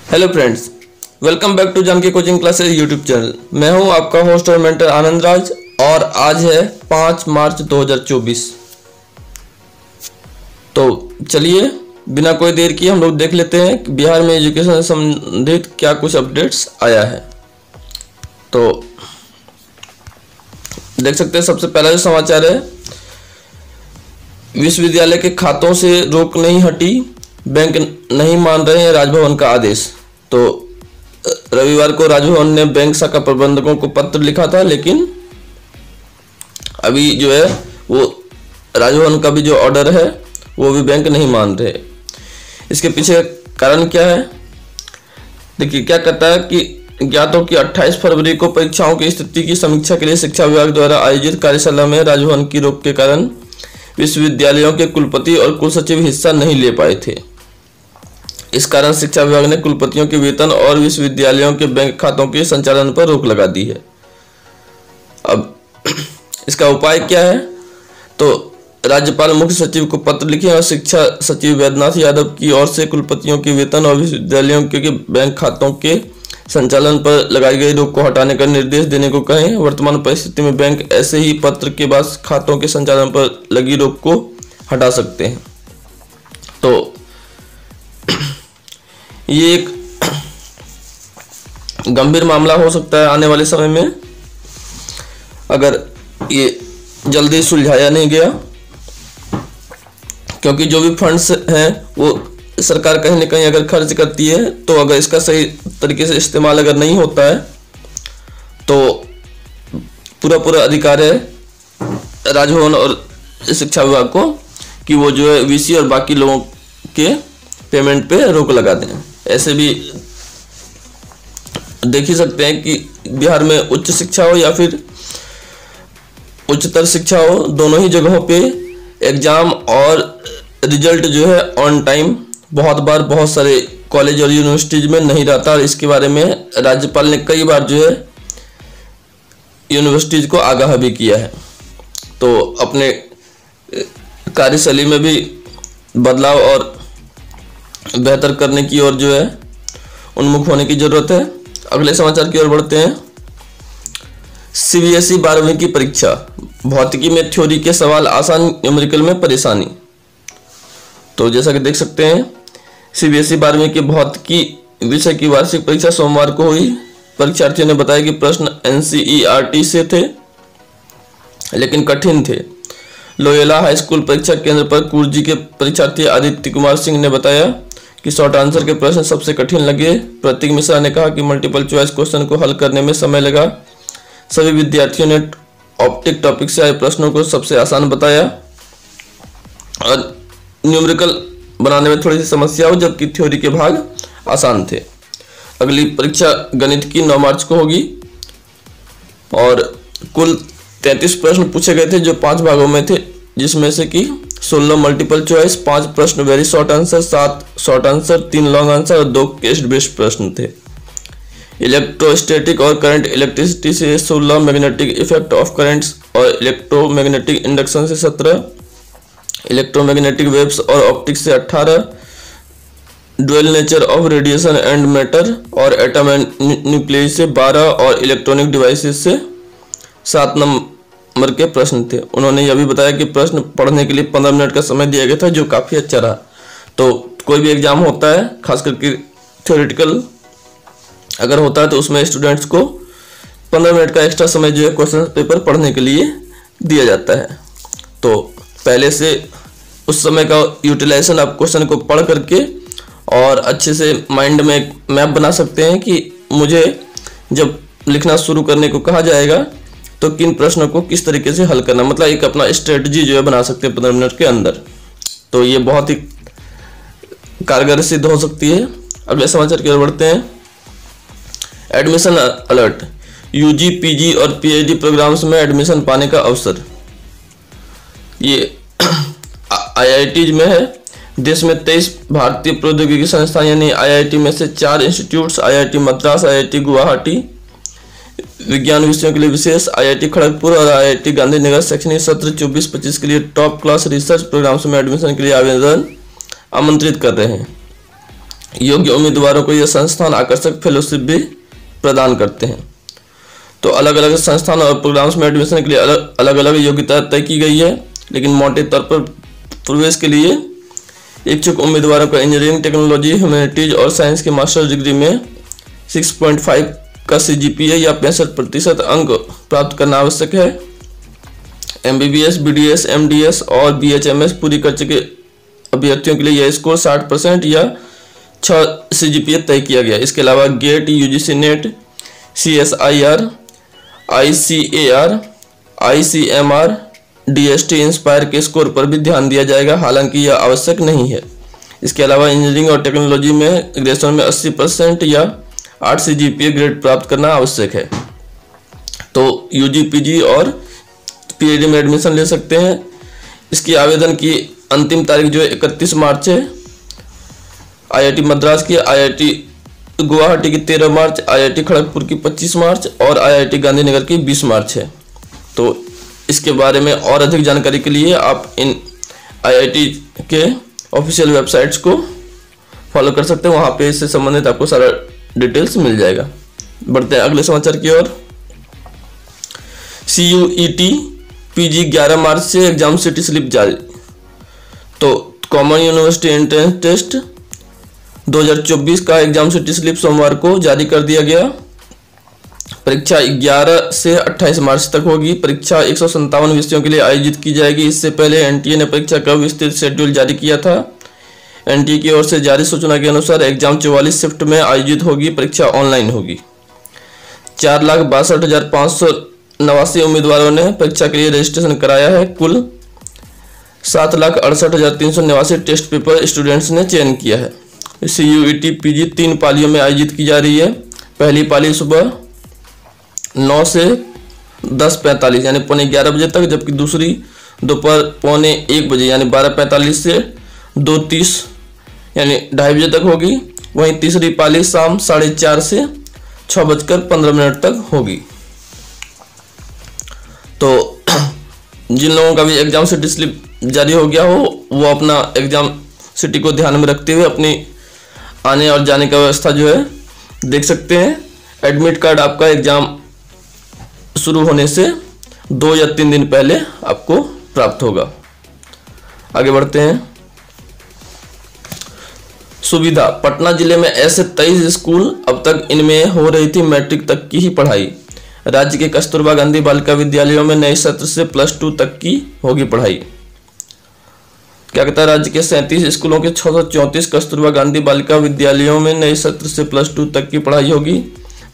Hello friends, welcome back to Janki coaching classes YouTube channel. मैं हूं आपका होस्ट और मेंटर आनंद राज और आज है 5 मार्च 2024। तो चलिए बिना कोई देर किए हम लोग देख लेते हैं कि बिहार में एजुकेशन से संबंधित क्या कुछ अपडेट्स आया है। तो देख सकते हैं, सबसे पहला जो समाचार है, विश्वविद्यालय के खातों से रोक नहीं हटी, बैंक नहीं मान रहे हैं राजभवन का आदेश। तो रविवार को राजभवन ने बैंक शाखा प्रबंधकों को पत्र लिखा था, लेकिन अभी जो है वो राजभवन का भी जो ऑर्डर है वो भी बैंक नहीं मान रहे। इसके पीछे कारण क्या है, देखिए क्या कहता है कि ज्ञात हो कि 28 फरवरी को परीक्षाओं की स्थिति की समीक्षा के लिए शिक्षा विभाग द्वारा आयोजित कार्यशाला में राजभवन की रोक के कारण विश्वविद्यालयों के कुलपति और कुलसचिव हिस्सा नहीं ले पाए थे। इस कारण शिक्षा विभाग ने कुलपतियों के वेतन और विश्वविद्यालयों के बैंक खातों के संचालन पर रोक लगा दी है। अब इसका उपाय क्या है, तो राज्यपाल मुख्य सचिव को पत्र लिखे और शिक्षा सचिव वैद्यनाथ यादव की ओर से कुलपतियों के वेतन और विश्वविद्यालयों के बैंक खातों के संचालन पर लगाई गई रोक को हटाने का निर्देश देने को कहें। वर्तमान परिस्थिति में बैंक ऐसे ही पत्र के बाद खातों के संचालन पर लगी रोक को हटा सकते हैं। तो ये एक गंभीर मामला हो सकता है आने वाले समय में, अगर ये जल्दी सुलझाया नहीं गया, क्योंकि जो भी फंड्स हैं वो सरकार कहीं ना कहीं अगर खर्च करती है, तो अगर इसका सही तरीके से इस्तेमाल अगर नहीं होता है तो पूरा अधिकार है राजभवन और शिक्षा विभाग को कि वो जो है वीसी और बाकी लोगों के पेमेंट पे रोक लगा दें। ऐसे भी देख ही सकते हैं कि बिहार में उच्च शिक्षा हो या फिर उच्चतर शिक्षा हो, दोनों ही जगहों पे एग्जाम और रिजल्ट जो है ऑन टाइम बहुत बार बहुत सारे कॉलेज और यूनिवर्सिटीज में नहीं रहता। और इसके बारे में राज्यपाल ने कई बार जो है यूनिवर्सिटीज को आगाह भी किया है। तो अपने कार्यशैली में भी बदलाव और बेहतर करने की ओर जो है उन्मुख होने की जरूरत है। अगले समाचार की ओर बढ़ते हैं। सीबीएसई 12वीं की परीक्षा, भौतिकी में थ्योरी के सवाल आसान, न्यूमेरिकल में परेशानी। तो जैसा कि देख सकते हैं, सीबीएसई 12वीं की भौतिकी विषय की वार्षिक परीक्षा सोमवार को हुई। परीक्षार्थियों ने बताया कि प्रश्न एनसीईआरटी से थे लेकिन कठिन थे। लोयोला हाई स्कूल परीक्षा केंद्र पर कुर्जी के परीक्षार्थी आदित्य कुमार सिंह ने बताया कि शॉर्ट आंसर के प्रश्न सबसे कठिन लगे। प्रतीक मिश्रा ने कहा कि मल्टीपल चॉइस क्वेश्चन को हल करने में समय लगा। सभी विद्यार्थियों ने ऑप्टिक टॉपिक से आए प्रश्नों को सबसे आसान बताया और न्यूमेरिकल बनाने में थोड़ी सी समस्या हो, जबकि थ्योरी के भाग आसान थे। अगली परीक्षा गणित की 9 मार्च को होगी और कुल 33 प्रश्न पूछे गए थे जो 5 भागों में थे, जिसमें से कि 16 मल्टीपल चॉइस, 5 प्रश्न very short answer, 7 short answer, 3 long answer और 2 केस बेस्ड प्रश्न थे। इलेक्ट्रोस्टैटिक और करंट इलेक्ट्रिसिटी से 16, मैग्नेटिक इफेक्ट ऑफ करंट्स और इलेक्ट्रोमैग्नेटिक इंडक्शन से 17, इलेक्ट्रोमैग्नेटिक वेव्स और ऑप्टिक्स से 18, dual nature of radiation and matter और एटम एंड न्यूक्लियस से 12 और इलेक्ट्रॉनिक डिवाइसेस से 7 नंबर के प्रश्न थे। उन्होंने यह भी बताया कि प्रश्न पढ़ने के लिए 15 मिनट का समय दिया गया था, जो काफ़ी अच्छा रहा। तो कोई भी एग्जाम होता है, खास करके थ्योरेटिकल अगर होता है, तो उसमें स्टूडेंट्स को 15 मिनट का एक्स्ट्रा समय जो है क्वेश्चन पेपर पढ़ने के लिए दिया जाता है। तो पहले से उस समय का यूटिलाइजेशन आप क्वेश्चन को पढ़ करके और अच्छे से माइंड में एक मैप बना सकते हैं कि मुझे जब लिखना शुरू करने को कहा जाएगा तो किन प्रश्नों को किस तरीके से हल करना, मतलब एक अपना स्ट्रेटजी जो है बना सकते हैं 15 मिनट के अंदर। तो ये बहुत ही कारगर सिद्ध हो सकती है। अगले समाचार की ओर बढ़ते हैं। एडमिशन अलर्ट, यूजी, पीजी और पीएचडी प्रोग्राम्स में एडमिशन पाने का अवसर। ये आईआईटी में है। देश में 23 भारतीय प्रौद्योगिकी संस्थान यानी आईआईटी में से 4 institutes, IIT Madras, IIT Guwahati विज्ञान विषयों के लिए विशेष, आईआईटी खड़गपुर और आईआईटी गांधीनगर शैक्षणिक सत्र 24-25 के लिए टॉप क्लास रिसर्च प्रोग्राम्स में एडमिशन के लिए आवेदन आमंत्रित कर रहे हैं। योग्य उम्मीदवारों को यह संस्थान आकर्षक फेलोशिप भी प्रदान करते हैं। तो अलग अलग संस्थान और प्रोग्राम्स में एडमिशन के लिए अलग अलग योग्यता तय की गई है, लेकिन मोटे तौर पर प्रवेश के लिए इच्छुक उम्मीदवारों को इंजीनियरिंग, टेक्नोलॉजी, ह्यूमैनिटीज और साइंस की मास्टर्स डिग्री में 6.5 का CGPA या 65% अंक प्राप्त करना आवश्यक है। MBBS, BDS, MDS और BHMS पूरी कर चुके अभ्यर्थियों के लिए यह स्कोर 60% या 6 CGPA तय किया गया। इसके अलावा GATE, UGC NET, CSIR, ICAR, ICMR, DST, INSPIRE के स्कोर पर भी ध्यान दिया जाएगा, हालांकि यह आवश्यक नहीं है। इसके अलावा इंजीनियरिंग और टेक्नोलॉजी में ग्रेजुएशन में 80% या 8 CGPA ग्रेड प्राप्त करना आवश्यक है। तो UG, PG और PhD में एडमिशन ले सकते हैं। इसकी आवेदन की अंतिम तारीख जो है 31 मार्च है। IIT मद्रास की, IIT गुवाहाटी की 13 मार्च, IIT खड़गपुर की 25 मार्च और IIT गांधीनगर की 20 मार्च है। तो इसके बारे में और अधिक जानकारी के लिए आप इन IIT के ऑफिशियल वेबसाइट्स को फॉलो कर सकते हैं, वहाँ पे इससे संबंधित आपको सारा डिटेल्स मिल जाएगा। बढ़ते हैं अगले समाचार की ओर। CUET PG 11 मार्च से एग्जाम सिटी स्लिप जारी। तो कॉमन यूनिवर्सिटी एंट्रेंस टेस्ट 2024 का एग्जाम सिटी स्लिप सोमवार को जारी कर दिया गया। परीक्षा 11 से 28 मार्च तक होगी। परीक्षा 157 विषयों के लिए आयोजित की जाएगी। इससे पहले NTA ने परीक्षा का विस्तृत शेड्यूल जारी किया था। NTA की ओर से जारी सूचना के अनुसार एग्जाम 44 शिफ्ट में आयोजित होगी। परीक्षा ऑनलाइन होगी। 4,62,589 उम्मीदवारों ने परीक्षा के लिए रजिस्ट्रेशन कराया है। कुल 7,68,389 टेस्ट पेपर स्टूडेंट्स ने चयन किया है। CUET PG 3 पालियों में आयोजित की जा रही है। पहली पाली सुबह 9 से 10:45 यानी 11:15 बजे तक, जबकि दूसरी दोपहर 1:15 बजे यानी 12:45 से 2:30 यानी 2:30 बजे तक होगी। वहीं तीसरी पाली शाम 4:30 से 6:15 तक होगी। तो जिन लोगों का भी एग्जाम सिटी स्लिप जारी हो गया हो, वो अपना एग्जाम सिटी को ध्यान में रखते हुए अपनी आने और जाने का व्यवस्था जो है देख सकते हैं। एडमिट कार्ड आपका एग्जाम शुरू होने से 2 या 3 दिन पहले आपको प्राप्त होगा। आगे बढ़ते हैं। सुविधा, पटना जिले में ऐसे 23 स्कूल, अब तक इनमें हो रही थी मैट्रिक तक की ही पढ़ाई। राज्य के कस्तूरबा गांधी बालिका विद्यालयों में नए सत्र से +2 तक की होगी पढ़ाई। क्या कहता है, राज्य के 37 स्कूलों के 634 कस्तूरबा गांधी बालिका विद्यालयों में नए सत्र से +2 तक की पढ़ाई होगी।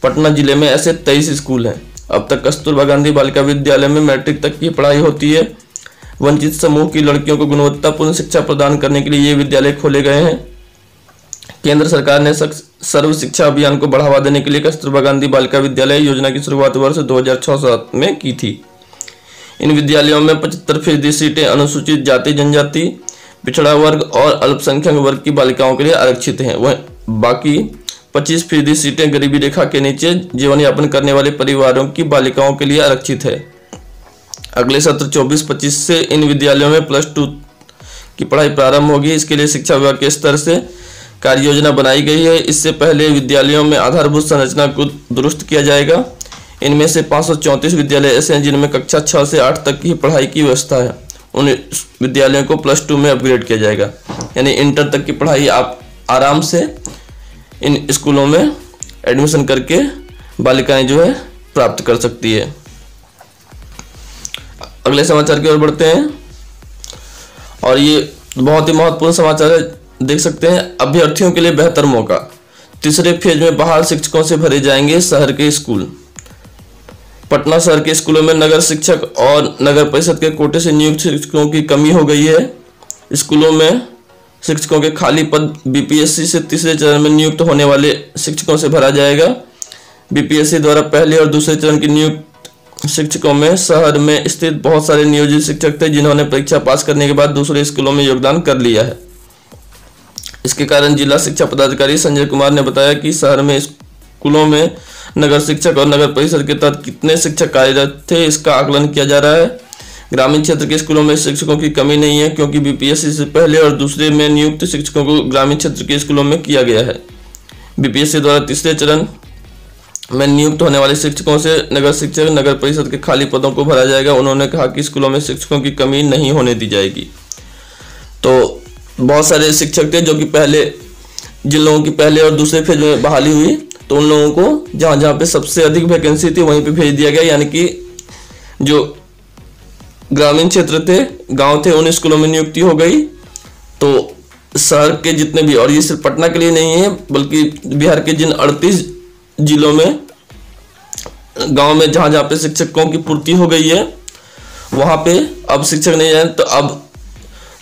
पटना जिले में ऐसे 23 स्कूल हैं। अब तक कस्तूरबा गांधी बालिका विद्यालय में मैट्रिक तक की पढ़ाई होती है। वंचित समूह की लड़कियों को गुणवत्तापूर्ण शिक्षा प्रदान करने के लिए ये विद्यालय खोले गए हैं। केंद्र सरकार ने सर्व शिक्षा अभियान को बढ़ावा देने के लिए कस्तूरबा गांधी बालिका विद्यालय योजना की शुरुआत वर्ष 2006-07 में की थी। इन विद्यालयों में 75% सीटें अनुसूचित जाति, जनजाति, पिछड़ा वर्ग और अल्पसंख्यक वर्ग की बालिकाओं के लिए आरक्षित हैं। वह बाकी 25% सीटें गरीबी रेखा के नीचे जीवन यापन करने वाले परिवारों की बालिकाओं के लिए आरक्षित है। अगले सत्र 24-25 से इन विद्यालयों में +2 की पढ़ाई प्रारंभ होगी। इसके लिए शिक्षा विभाग के स्तर से कार्य योजना बनाई गई है। इससे पहले विद्यालयों में आधारभूत संरचना को दुरुस्त किया जाएगा। इनमें से 534 विद्यालय ऐसे हैं जिनमें कक्षा 6 से 8 तक की पढ़ाई की व्यवस्था है। उन विद्यालयों को +2 में अपग्रेड किया जाएगा, यानी इंटर तक की पढ़ाई आप आराम से इन स्कूलों में एडमिशन करके बालिकाएं जो है प्राप्त कर सकती है। अगले समाचार की ओर बढ़ते हैं और ये बहुत ही महत्वपूर्ण समाचार है, देख सकते हैं। अभ्यर्थियों के लिए बेहतर मौका, तीसरे फेज में बहाल शिक्षकों से भरे जाएंगे शहर के स्कूल। पटना शहर के स्कूलों में नगर शिक्षक और नगर परिषद के कोटे से नियुक्त शिक्षकों की कमी हो गई है। स्कूलों में शिक्षकों के खाली पद BPSC से तीसरे चरण में नियुक्त होने वाले शिक्षकों से भरा जाएगा। BPSC द्वारा पहले और दूसरे चरण की नियुक्त शिक्षकों में शहर में स्थित बहुत सारे नियोजित शिक्षक थे जिन्होंने परीक्षा पास करने के बाद दूसरे स्कूलों में योगदान कर लिया है। इसके कारण जिला शिक्षा पदाधिकारी संजय कुमार ने बताया कि शहर में स्कूलों में नगर शिक्षक और नगर परिषद के तहत कितने शिक्षक कार्यरत थे, इसका आकलन किया जा रहा है। ग्रामीण क्षेत्र के स्कूलों में शिक्षकों की कमी नहीं है, क्योंकि बीपीएससी से पहले और दूसरे में नियुक्त शिक्षकों को ग्रामीण क्षेत्र के स्कूलों में किया गया है। बीपीएससी द्वारा तीसरे चरण में नियुक्त होने वाले शिक्षकों से नगर शिक्षक नगर परिषद के खाली पदों को भरा जाएगा। उन्होंने कहा कि स्कूलों में शिक्षकों की कमी नहीं होने दी जाएगी। तो बहुत सारे शिक्षक थे जो कि पहले, जिन लोगों की पहले और दूसरे फेज में बहाली हुई, तो उन लोगों को जहाँ जहाँ पे सबसे अधिक वैकेंसी थी वहीं पे भेज दिया गया। यानी कि जो ग्रामीण क्षेत्र थे, गांव थे, उन स्कूलों में नियुक्ति हो गई। तो शहर के जितने भी, और ये सिर्फ पटना के लिए नहीं है बल्कि बिहार के जिन 38 जिलों में गांव में जहाँ जहाँ पे शिक्षकों की पूर्ति हो गई है, वहाँ पे अब शिक्षक नहीं है। तो अब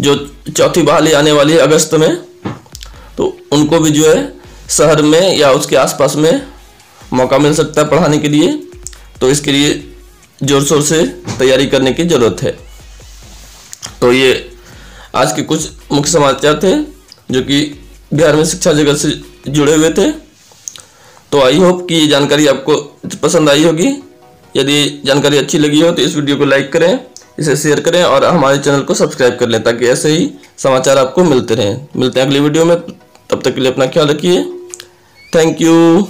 जो चौथी बहाली आने वाली है अगस्त में, तो उनको भी जो है शहर में या उसके आसपास में मौका मिल सकता है पढ़ाने के लिए। तो इसके लिए जोर शोर से तैयारी करने की ज़रूरत है। तो ये आज के कुछ मुख्य समाचार थे जो कि बिहार में शिक्षा जगत से जुड़े हुए थे। तो आई होप कि ये जानकारी आपको पसंद आई होगी। यदि जानकारी अच्छी लगी हो तो इस वीडियो को लाइक करें, इसे शेयर करें और हमारे चैनल को सब्सक्राइब कर लें, ताकि ऐसे ही समाचार आपको मिलते रहें। मिलते हैं अगली वीडियो में, तब तक के लिए अपना ख्याल रखिए। Thank you.